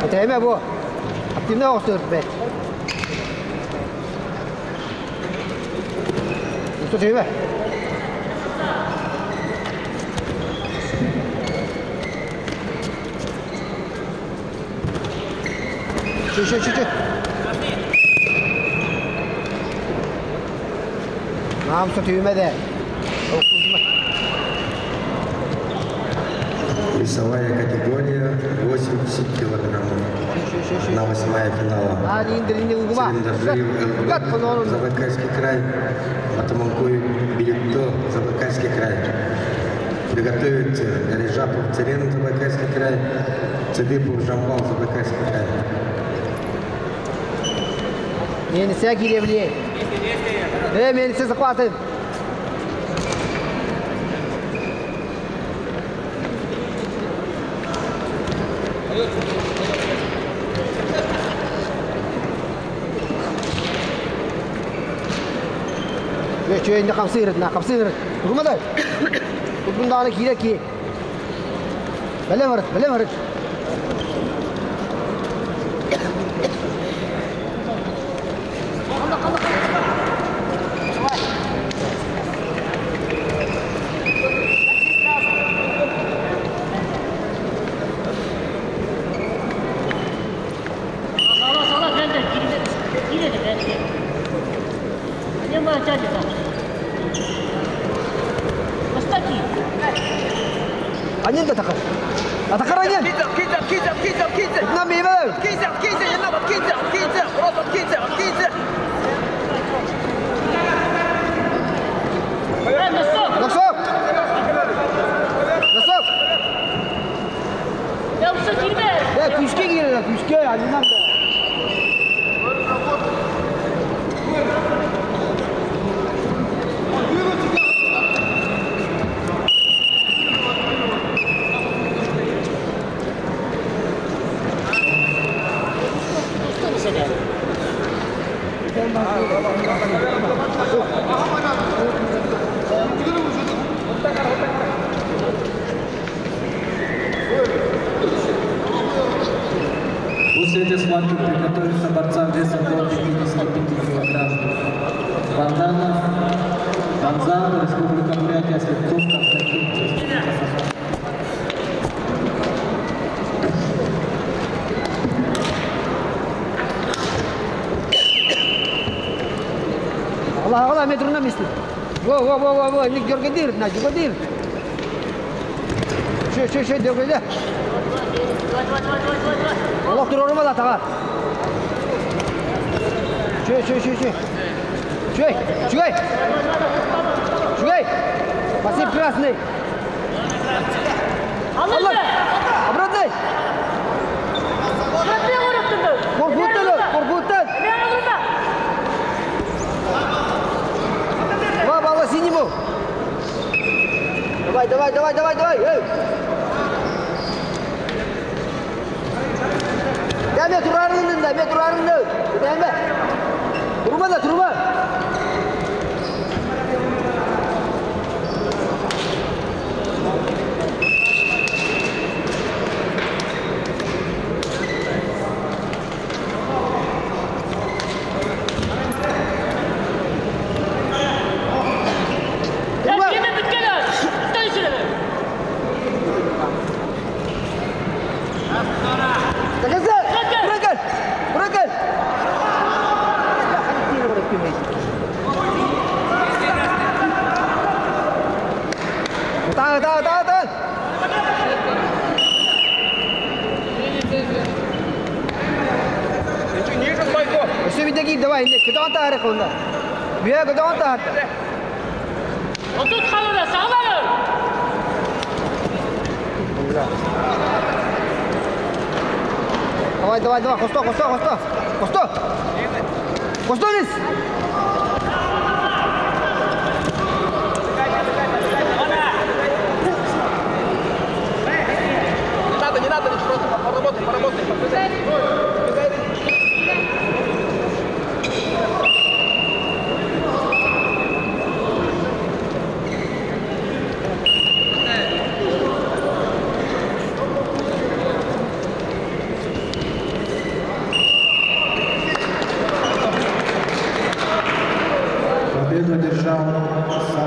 Kateme bu. Aktifne olsun be. Usta teyme. Şu. Nam usta teyme de. Весовая категория 80 килограммов. На 8-я финала. Цилиндр Забайкальский край. Атаманкуй Белитто, Забайкальский край. Приготовить Режапов Царин, Забайкальский край. Цыдыпов Жамбал, Забайкальский край. Мені всякі рівні. Мені все захватив. Şu indi kapsayırır. Durmadı. Bundan ki. Bele var. Anjen de takar. Atakar anjen. Kitap. Itna meyve. Kitap. Yana bak kitap. Orada kitap. Nasıl? Ya usta girme. Ya küçke girer. Küçke annem de. После этой схватки приготовился борцам весом до 55 кг. Банзан, Республика Бурятия, Слепцов, Константин, Республика Саха. Allah metrona misli. Во, не георгадир, на георгадир. Şu dövgede. Allah durur mu da tağa? Şu. Спасибо, красный. Allah. Обратный. Корпутан. Бала синему. Давай. Ya metrarında. Gideme. Durma. Bırakın. Tahan. Все видаги, давай, куда он тахар кылна? Бия куда он тахар? Отут халыда сağlar. Давай, Костонис! Не надо, просто поработай. одержал